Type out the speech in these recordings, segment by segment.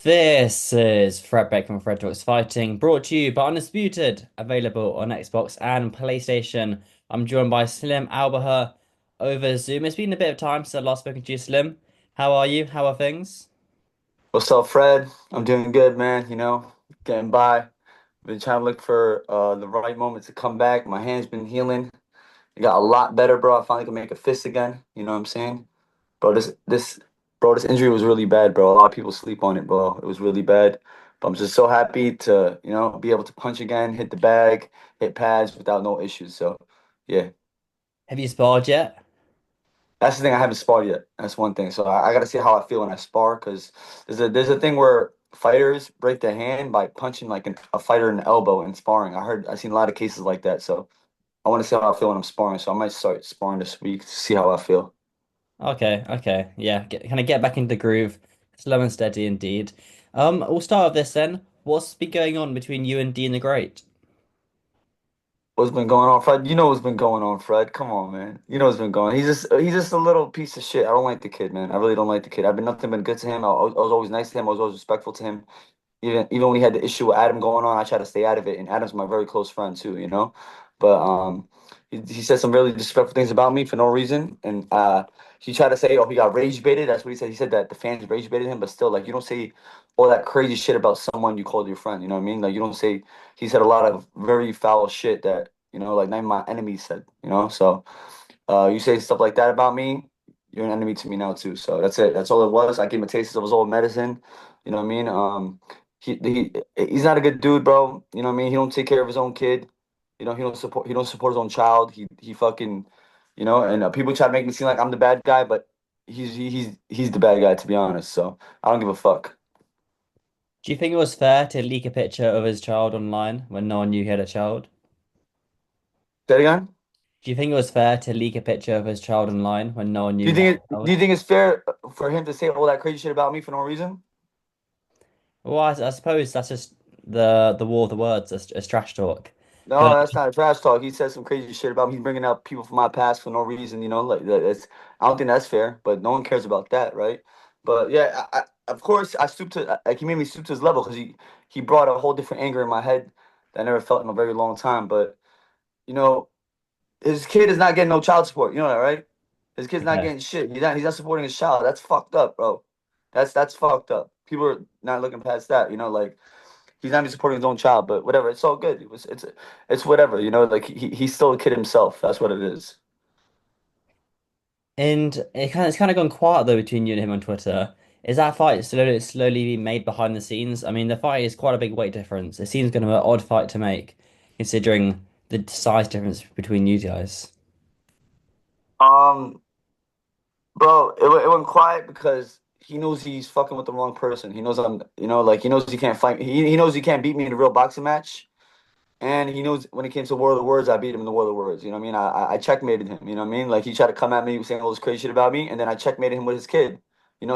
This is Fred Beck from Fred Talks Fighting, brought to you by Undisputed, available on Xbox and PlayStation. I'm joined by Slim Albaher over Zoom. It's been a bit of time since I last spoken to you, Slim. How are you? How are things? What's up, Fred? I'm doing good, man. Getting by. Been trying to look for the right moment to come back. My hand's been healing. It got a lot better, bro. I finally can make a fist again. You know what I'm saying? Bro, this injury was really bad, bro. A lot of people sleep on it, bro. It was really bad. But I'm just so happy to, be able to punch again, hit the bag, hit pads without no issues. So, yeah. Have you sparred yet? That's the thing. I haven't sparred yet. That's one thing. So I got to see how I feel when I spar because there's a thing where fighters break their hand by punching like a fighter in the elbow in sparring. I've seen a lot of cases like that. So I want to see how I feel when I'm sparring. So I might start sparring this week to see how I feel. Okay, yeah. Kind of get back into the groove. Slow and steady indeed. We'll start with this then. What's been going on between you and Dean the Great? What's been going on, Fred? You know what's been going on, Fred. Come on, man. You know what's been going on. He's just a little piece of shit. I don't like the kid, man. I really don't like the kid. I've been nothing but good to him. I was always nice to him. I was always respectful to him. Even when he had the issue with Adam going on, I try to stay out of it. And Adam's my very close friend too, you know. But he said some really disrespectful things about me for no reason, and he tried to say, "Oh, he got rage baited." That's what he said. He said that the fans rage baited him, but still, like you don't say all that crazy shit about someone you called your friend. You know what I mean? Like you don't say. He said a lot of very foul shit that like none of my enemies said. So you say stuff like that about me, you're an enemy to me now too. So that's it. That's all it was. I gave him a taste of his old medicine. You know what I mean? He's not a good dude, bro. You know what I mean? He don't take care of his own kid. He don't support his own child. He fucking, and people try to make me seem like I'm the bad guy, but he's the bad guy to be honest. So I don't give a fuck. Do you think it was fair to leak a picture of his child online when no one knew he had a child? Say it again. Do you think it was fair to leak a picture of his child online when no one Do knew you he had think a do child? you think it's fair for him to say all that crazy shit about me for no reason? Well, I suppose that's just the war of the words as trash talk. No, But that's not trash talk. He said some crazy shit about me. He's bringing up people from my past for no reason, like that. I don't think that's fair, but no one cares about that, right? But yeah, of course I stooped to like he made me stoop to his level because he brought a whole different anger in my head that I never felt in a very long time. But you know, his kid is not getting no child support. You know that, right? His kid's not yeah, getting shit. He's not supporting his child. That's fucked up, bro. That's fucked up. People are not looking past that. Like he's not even supporting his own child, but whatever. It's all good. It's whatever. Like he's still a kid himself. That's what it is. and it's kind of gone quiet though between you and him on Twitter. Is that fight slowly being made behind the scenes? I mean, the fight is quite a big weight difference. It seems kind of an odd fight to make, considering the size difference between you guys. Um, Bro, it went quiet because he knows he's fucking with the wrong person. He knows like he knows he can't fight. He knows he can't beat me in a real boxing match. And he knows when it came to War of the Words, I beat him in the War of the Words. You know what I mean? I checkmated him. You know what I mean? Like he tried to come at me saying all this crazy shit about me, and then I checkmated him with his kid.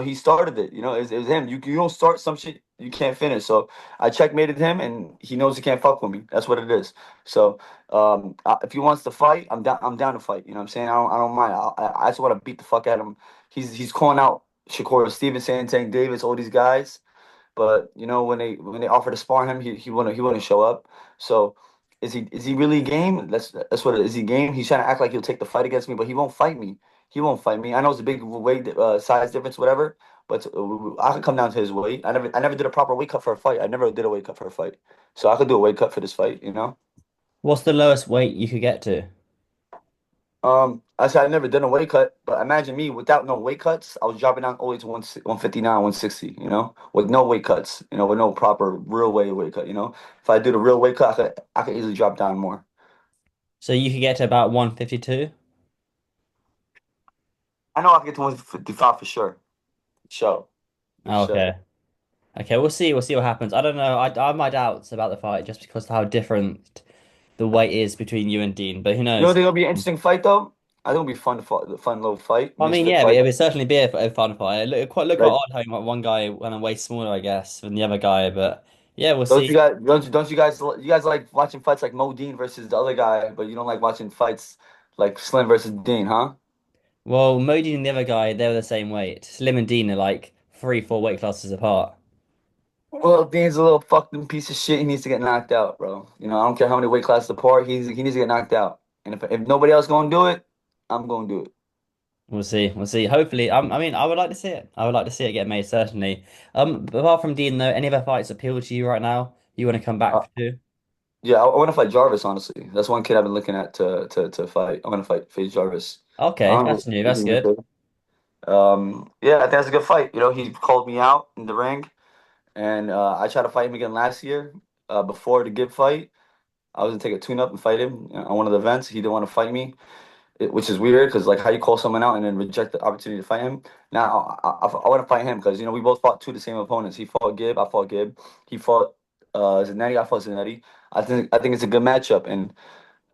He started it. It was him. You don't start some shit you can't finish. So I checkmated him, and he knows he can't fuck with me. That's what it is. So if he wants to fight, I'm down. I'm down to fight. You know what I'm saying? I don't mind. I just want to beat the fuck out of him. He's calling out Shakur Stevenson, Tank Davis, all these guys. But when they offer to spar him, he wouldn't show up. So is he really game? That's what it is. Is he game? He's trying to act like he'll take the fight against me, but he won't fight me. He won't fight me. I know it's a big weight size difference, whatever. But I can come down to his weight. I never did a proper weight cut for a fight. I never did a weight cut for a fight. So I could do a weight cut for this fight. What's the lowest weight you could get to? I said I never done a weight cut, but imagine me without no weight cuts. I was dropping down all the way to 159, 160, with no weight cuts, with no proper real weight cut. If I do the real weight cut, I could easily drop down more. So you could get to about 152? I know I can get to 155 for sure. Sure. For Oh, sure. okay. Okay, we'll see. We'll see what happens. I don't know. I have my doubts about the fight just because of how different the weight is between you and Dean, but who You know, knows? think it'll be an interesting fight though. I think it'll be fun little fight, I mean, misfit yeah, fight. it would certainly be a fun fight. It look quite Like, odd having like, one guy when I'm way smaller, I guess, than the other guy, but yeah, we'll don't see. you guys, don't you guys like watching fights like Mo Dean versus the other guy, but you don't like watching fights like Slim versus Dean, huh? Well, Modi and the other guy, they were the same weight. Slim and Dean are like 3, 4 weight classes apart. Well, Dean's a little fucking piece of shit. He needs to get knocked out, bro. You know, I don't care how many weight classes apart. He needs to get knocked out. And if nobody else gonna do it, I'm gonna do it. We'll see. We'll see. Hopefully, I mean, I would like to see it. I would like to see it get made, certainly. But apart from Dean, though, any other fights appeal to you right now? You want to come Uh, back to? yeah, I want to fight Jarvis. Honestly, that's one kid I've been looking at to fight. I'm gonna fight face Jarvis. I Okay, don't that's new. That's good. know. Yeah, I think that's a good fight. You know, he called me out in the ring, and I tried to fight him again last year. Before the Gib fight, I was gonna take a tune-up and fight him on one of the events. He didn't want to fight me. Which is weird because like how you call someone out and then reject the opportunity to fight him. Now I want to fight him because you know we both fought two of the same opponents. He fought Gib, I fought Gib. He fought Zanetti, I fought Zanetti. I think it's a good matchup and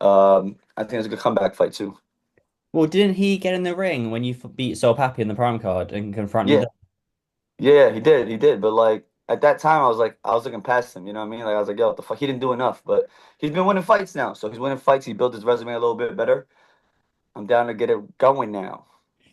I think it's a good comeback fight too. Well, didn't he get in the ring when you beat Soul Pappy in the Prime card and confront you Yeah, there? yeah, he did. But like at that time, I was looking past him. You know what I mean? Like I was like, yo, what the fuck? He didn't do enough, but he's been winning fights now. So he's winning fights. He built his resume a little bit better. I'm down to get it going now.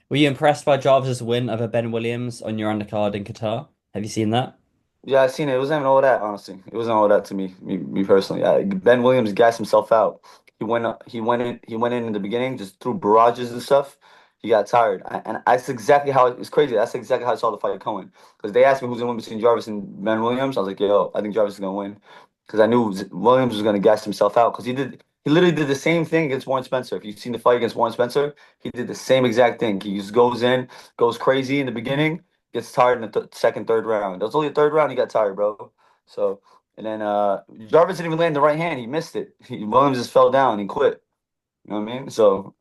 Were you impressed by Jarvis's win over Ben Williams on your undercard in Qatar? Have you seen that? Yeah, I seen it. It wasn't even all that, honestly. It wasn't all that to me personally. Ben Williams gassed himself out. He went in the beginning, just threw barrages and stuff. He got tired, and that's exactly how it's crazy. That's exactly how I saw the fight going. Because they asked me who's gonna win between Jarvis and Ben Williams. I was like, yo, I think Jarvis is gonna win. Because I knew Williams was gonna gas himself out. Because he literally did the same thing against Warren Spencer. If you've seen the fight against Warren Spencer, he did the same exact thing. He just goes in, goes crazy in the beginning, gets tired in the th second, third round. That was only the third round he got tired, bro. So, and then Jarvis didn't even land the right hand. He missed it. Williams just fell down. He quit. You know what I mean? So,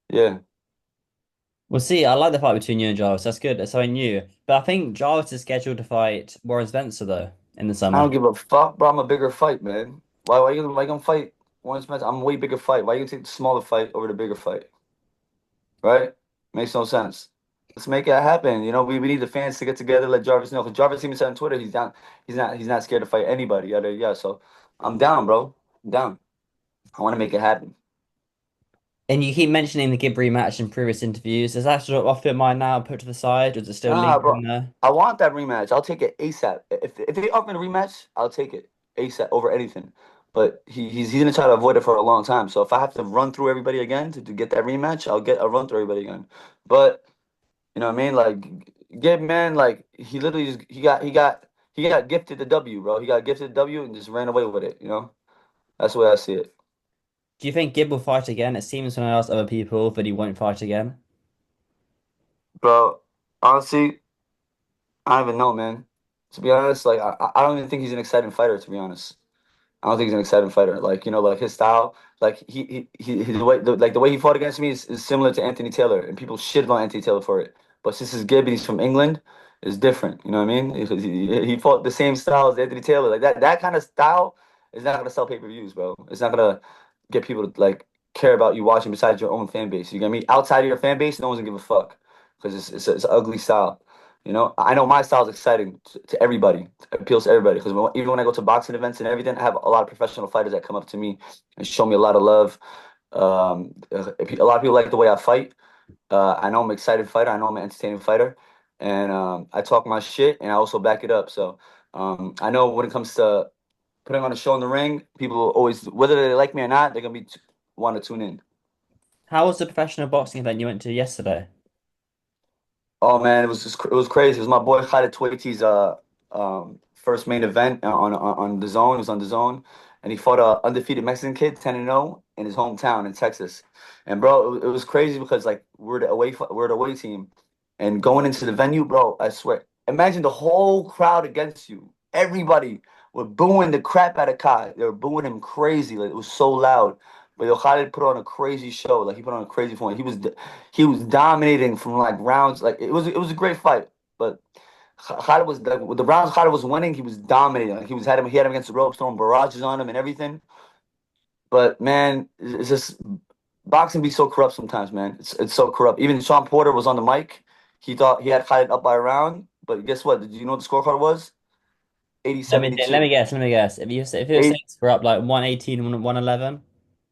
yeah. We'll see. I like the fight between you and Jarvis. That's good. That's something new. But I think Jarvis is scheduled to fight Warren Spencer though in the I summer. don't give a fuck, bro. I'm a bigger fight, man. Why you gonna fight Warren Spencer? I'm a way bigger fight. Why you gonna take the smaller fight over the bigger fight? Right? Makes no sense. Let's make it happen. You know, we need the fans to get together, let Jarvis know. Because Jarvis even said on Twitter he's down. He's not scared to fight anybody. Yeah. So I'm down, bro. I'm down. I want to make it happen. And you keep mentioning the Gib rematch in previous interviews. Is that sort of off your mind now, put to the side, or is it still Nah, lingering bro. there? I want that rematch. I'll take it ASAP. If they offer me a rematch, I'll take it ASAP over anything. But he's gonna try to avoid it for a long time. So if I have to run through everybody again to get that rematch, I'll run through everybody again. But you know what I mean? Like Gabe, man, like he literally just he got gifted the W, bro. He got gifted the W and just ran away with it. You know? That's the way I see it, Do you think Gib will fight again? It seems when I ask other people that he won't fight again. bro. Honestly, I don't even know, man. To be honest, like I don't even think he's an exciting fighter. To be honest. I don't think he's an exciting fighter. Like, you know, like his style, like the way he fought against me is similar to Anthony Taylor, and people shit on Anthony Taylor for it. But since he's Gibb and he's from England, it's different. You know what I mean? He fought the same style as Anthony Taylor. Like that kind of style is not gonna sell pay-per-views, bro. It's not gonna get people to like care about you watching besides your own fan base. You get me? Outside of your fan base, no one's gonna give a fuck because it's an ugly style. You know, I know my style is exciting to everybody. It appeals to everybody because even when I go to boxing events and everything, I have a lot of professional fighters that come up to me and show me a lot of love. A lot of people like the way I fight. I know I'm an excited fighter. I know I'm an entertaining fighter, and I talk my shit and I also back it up. So I know when it comes to putting on a show in the ring, people always, whether they like me or not, they're gonna want to tune in. How was the professional boxing event you went to yesterday? Oh man, it was crazy. It was my boy Khalid Twiti's first main event on the zone. It was on the zone, and he fought a undefeated Mexican kid, 10-0, in his hometown in Texas. And bro, it was crazy because like we're the away team, and going into the venue, bro, I swear, imagine the whole crowd against you. Everybody were booing the crap out of Kai. They were booing him crazy. Like it was so loud. But yo, Khalid put on a crazy show. Like he put on a crazy point. He was dominating from like rounds. Like it was a great fight, but Khalid was like with the rounds Khalid was winning. He was dominating. Like he had him against the ropes, throwing barrages on him and everything. But man, it's just boxing be so corrupt sometimes, man. It's so corrupt. Even Sean Porter was on the mic. He thought he had Khalid up by a round, but guess what? Did you know what the scorecard was? Let me 80-72. guess. Let me guess. If you say if your Eight, Saints were up like 118 and 111.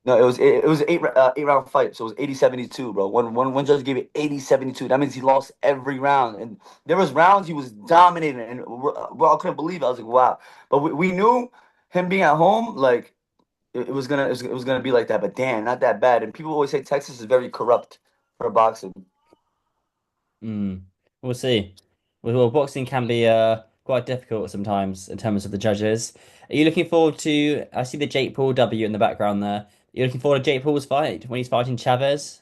No, it was an 8 round fight, so it was 80-72, bro. One judge gave it 80-72. That means he lost every round, and there was rounds he was dominating, and well, I couldn't believe it. I was like, wow. But we knew him being at home, like it was gonna be like that. But damn, not that bad. And people always say Texas is very corrupt for boxing. Mm. We'll see. Well, boxing can be quite difficult sometimes in terms of the judges. Are you looking forward to? I see the Jake Paul W in the background there. Are you looking forward to Jake Paul's fight when he's fighting Chavez?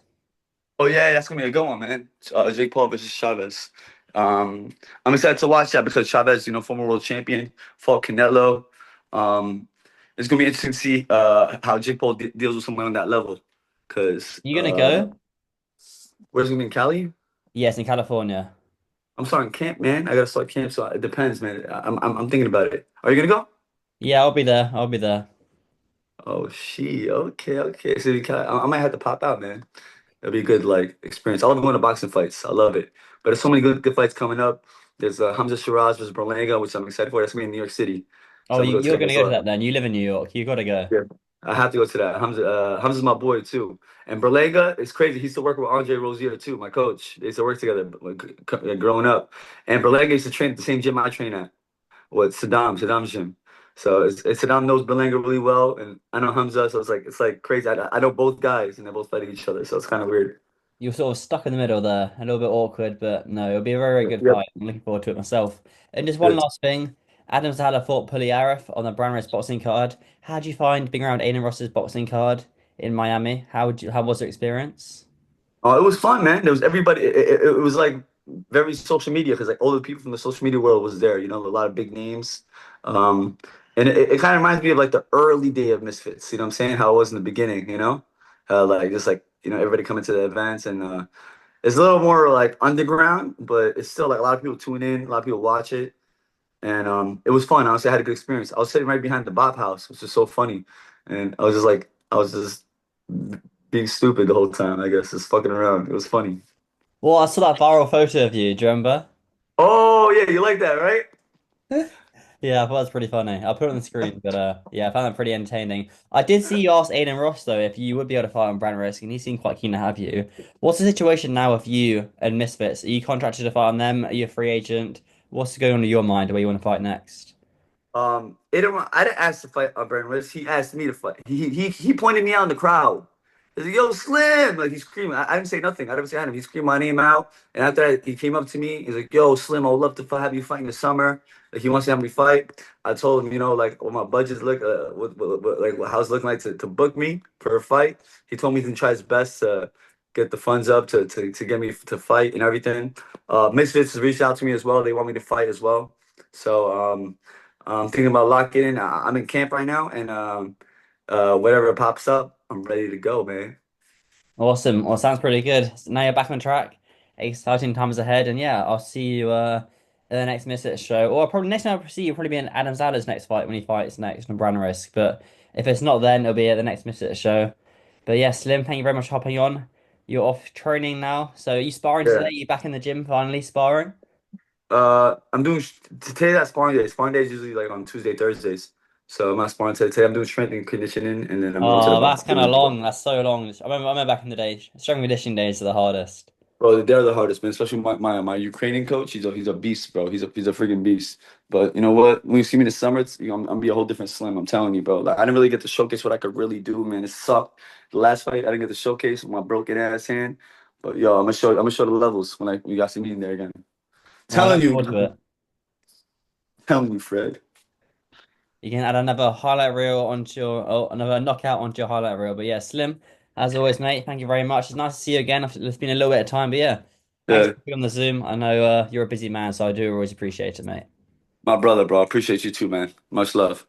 Oh yeah, that's gonna be a good one, man. Jake Paul versus Chavez. Um, I'm excited to watch that because Chavez, former world champion, fought Canelo. Um, it's gonna be interesting to see how Jake Paul deals with someone on that level. Cause You gonna go? where's it gonna be in Cali? Yes, in California. I'm starting camp, man. I gotta start camp, so it depends, man. I'm thinking about it. Are you gonna go? Yeah, I'll be there. I'll be there. Oh, she. Okay, okay. So I might have to pop out, man. It'll be a good like experience. I love going to boxing fights. I love it. But there's so many good fights coming up. There's Hamza Shiraz versus Berlanga, which I'm excited for. That's gonna be in New York City, Oh, so I'm gonna go to you're that gonna as go to well. that then. You live in New York. You gotta go. Yeah, I have to go to that. Hamza's my boy too, and Berlanga is crazy. He used to work with Andre Rozier too, my coach. They used to work together like, growing up. And Berlanga used to train at the same gym I train at. With Saddam's gym. So Saddam knows Berlanga really well, and I know Hamza, so it's like crazy. I know both guys, and they're both fighting each other, so it's kind of weird. You're sort of stuck in the middle there, a little bit awkward, but no, it'll be a very, very good Yep. fight. I'm looking forward to it myself. And just one Good. last thing, Adam's had a fought Puliarov on the Brown Race boxing card. How do you find being around Adin Ross's boxing card in Miami? How was your experience? Oh, it was fun, man. There was everybody. It was like very social media because like all the people from the social media world was there. A lot of big names. Um, and it kind of reminds me of like the early day of Misfits. You know what I'm saying? How it was in the beginning. Like just like everybody coming to the events and it's a little more like underground, but it's still like a lot of people tune in, a lot of people watch it. And it was fun. Honestly, I had a good experience. I was sitting right behind the Bop House, which is so funny. And I was just being stupid the whole time, I guess, just fucking around. It was funny. Well, I saw that viral photo of you. Do you remember? Oh, yeah, you like that, right? Yeah, I thought it was pretty funny. I'll put it on the screen, but yeah, I found that pretty entertaining. I did see you ask Aiden Ross though if you would be able to fight on Brand Risk, and he seemed quite keen to have you. What's the situation now with you and Misfits? Are you contracted to fight on them? Are you a free agent? What's going on in your mind? Where you want to fight next? I didn't ask to fight Brandon Willis. He asked me to fight. He pointed me out in the crowd. He's like, "Yo, Slim!" Like he's screaming. I didn't say nothing. I didn't say anything. He screamed my name out, and after that, he came up to me. He's like, "Yo, Slim, I would love to have you fight in the summer." Like he wants to have me fight. I told him, like what my budgets look, like how it's looking like to book me for a fight. He told me he's gonna try his best to get the funds up to get me to fight and everything. Misfits has reached out to me as well. They want me to fight as well. So I'm thinking about locking in. I'm in camp right now, and whatever pops up, I'm ready to go, man. Awesome. Well, sounds pretty good. So now you're back on track. Exciting times ahead, and yeah, I'll see you in the next Misfits show. Or probably next time I see you, will probably be in Adam Zala's next fight when he fights next on Brand Risk. But if it's not then, it'll be at the next Misfits show. But yeah, Slim, thank you very much for hopping on. You're off training now. So are you sparring Yeah. today? You back in the gym finally sparring? I'm doing today. That sparring day. Sparring day is usually like on Tuesday, Thursdays. So I'm not sparring today. Today I'm doing strength and conditioning, and then I'm going to the Oh, that's box. kind of long. That's so long. I remember back in the day, strength and conditioning days are the hardest. Bro, they're the hardest, man. Especially my Ukrainian coach. He's a beast, bro. He's a freaking beast. But you know what? When you see me this summer, I'm gonna be a whole different Slim. I'm telling you, bro. Like I didn't really get to showcase what I could really do, man. It sucked. The last fight, I didn't get to showcase my broken ass hand. But yo, I'm gonna show the levels when you guys see me in there again. Well, I Telling look you, forward to it. telling you, Fred. You can add another highlight reel onto another knockout onto your highlight reel. But yeah, Slim, as always, mate, thank you very much. It's nice to see you again. It's been a little bit of time, but yeah, thanks Yeah, for being on the Zoom. I know you're a busy man, so I do always appreciate it, mate. my brother, bro. I appreciate you too, man. Much love.